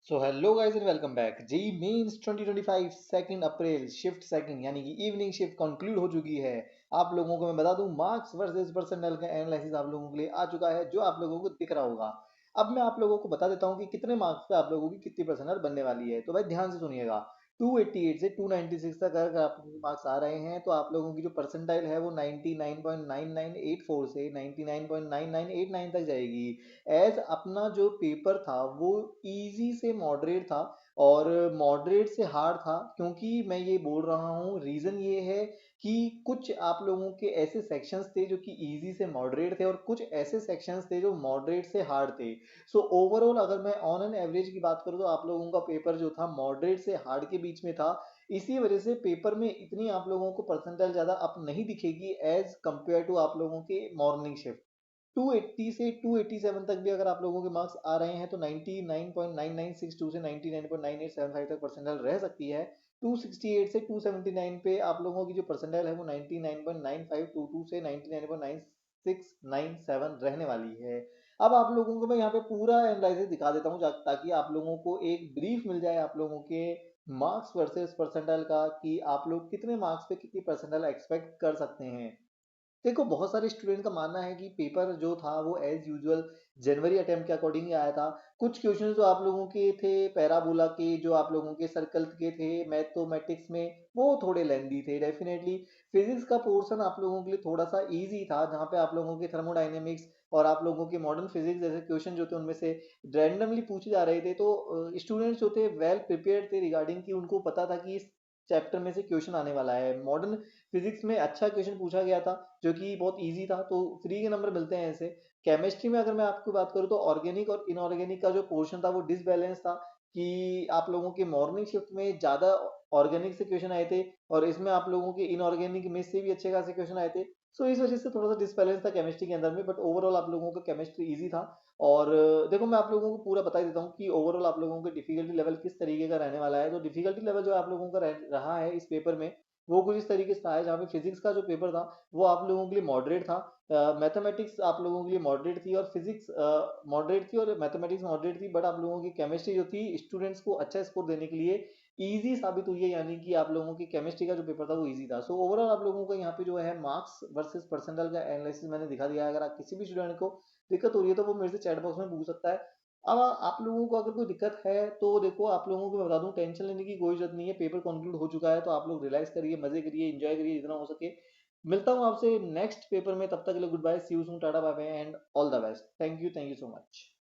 So hello guys and welcome back. JEE Mains 2025 2 April shift second यानी कि evening shift conclude हो चुकी है। आप लोगों को मैं बता दूं मार्क्स वर्सेस पर्सनल का एनालिसिस आप लोगों के लिए आ चुका है जो आप लोगों को दिख रहा होगा। अब मैं आप लोगों को बता देता हूं कि कितने मार्क्स पे आप लोगों की कितनी पर्सनल बनने वाली है। तो भाई ध्यान से सुनिएगा। 288 से 296 तक अगर आपके मार्क्स आ रहे हैं तो आप लोगों की जो परसेंटाइल है वो 99.9984 से 99.9989 तक जाएगी। एज अपना जो पेपर था वो इजी से मॉडरेट था और मॉडरेट से हार्ड था। क्योंकि मैं ये बोल रहा हूँ रीज़न ये है कि कुछ आप लोगों के ऐसे सेक्शंस थे जो कि इजी से मॉडरेट थे और कुछ ऐसे सेक्शंस थे जो मॉडरेट से हार्ड थे। सो ओवरऑल अगर मैं ऑन एन एवरेज की बात करूँ तो आप लोगों का पेपर जो था मॉडरेट से हार्ड के बीच में था। इसी वजह से पेपर में इतनी आप लोगों को परसेंटाइल ज़्यादा अप नहीं दिखेगी एज कंपेयर टू आप लोगों के मॉर्निंग शिफ्ट। 280 से 287 तक भी अगर आप लोगों के मार्क्स आ रहे हैं तो 99.9962 से 99.9875 तक परसेंटाइल रह सकती है। 268 से 279 पे आप लोगों की जो परसेंटाइल है वो 99.9522 से 99.9697 रहने वाली है। अब आप लोगों को मैं यहाँ पे पूरा एनालिसिस दिखा देता हूँ ताकि आप लोगों को एक ब्रीफ मिल जाए आप लोगों के मार्क्स वर्सेस परसेंटाइल का कि आप लोग कितने मार्क्स पे कितनी परसेंटाइल एक्सपेक्ट कर सकते हैं। देखो बहुत सारे स्टूडेंट का मानना है कि पेपर जो था वो एज यूजुअल जनवरी अटेम्प्ट के अकॉर्डिंग ही आया था। कुछ क्वेश्चंस जो आप लोगों के थे पैराबोला के जो आप लोगों के सर्कल के थे मैथमेटिक्स में वो थोड़े लेंदी थे डेफिनेटली। फिजिक्स का पोर्शन आप लोगों के लिए थोड़ा सा इजी था जहाँ पे आप लोगों के थर्मोडाइनेमिक्स और आप लोगों के मॉडर्न फिजिक्स जैसे क्वेश्चन जो थे उनमें से रैंडमली पूछे जा रहे थे। तो स्टूडेंट्स जो थे वेल प्रिपेयर्ड थे रिगार्डिंग कि उनको पता था कि इस चैप्टर में से क्वेश्चन आने वाला है। मॉडर्न फिजिक्स में अच्छा क्वेश्चन पूछा गया था जो कि बहुत इजी था तो फ्री के नंबर मिलते हैं ऐसे। केमिस्ट्री में अगर मैं आपको बात करूँ तो ऑर्गेनिक और इनऑर्गेनिक का जो पोर्शन था वो डिसबैलेंस था कि आप लोगों के मॉर्निंग शिफ्ट में ज़्यादा ऑर्गेनिक से क्वेश्चन आए थे और इसमें आप लोगों के इनऑर्गेनिक में से भी अच्छे खासे क्वेश्चन आए थे। सो इस वजह से थोड़ा सा डिसबैलेंस था केमिस्ट्री के अंदर में बट ओवरऑल आप लोगों का केमिस्ट्री इजी था। और देखो मैं आप लोगों को पूरा बता ही देता हूँ कि ओवरऑल आप लोगों का डिफिकल्टी लेवल किस तरीके का रहने वाला है। तो डिफिकल्टी लेवल जो आप लोगों का रहा है इस पेपर में वो कुछ इस तरीके से है। जहाँ पे फिजिक्स का जो पेपर था वो आप लोगों के लिए मॉडरेट था। मैथमेटिक्स आप लोगों के लिए मॉडरेट थी और फिजिक्स मॉडरेट थी और मैथमेटिक्स मॉडरेट थी। बट आप लोगों की केमिस्ट्री जो थी स्टूडेंट्स को अच्छा स्कोर देने के लिए इजी साबित हुई है यानी कि आप लोगों की केमिस्ट्री का जो पेपर था वो इजी था। सो ओवरऑल आप लोगों को यहाँ पे जो है मार्क्स वर्सेस परसेंटाइल का एनालिसिस मैंने दिखा दिया है। अगर आप किसी भी स्टूडेंट को दिक्कत हो रही है तो वो मेरे से चैट बॉक्स में पूछ सकता है। अब आप लोगों को अगर कोई दिक्कत है तो देखो आप लोगों को मैं बता दूं टेंशन लेने की कोई जरूरत नहीं है। पेपर कंक्लूड हो चुका है तो आप लोग रिलैक्स करिए मजे करिए एंजॉय करिए जितना हो सके। मिलता हूं आपसे नेक्स्ट पेपर में। तब तक के लिए good bye see you soon tata bye bye and all the best. Thank you so much.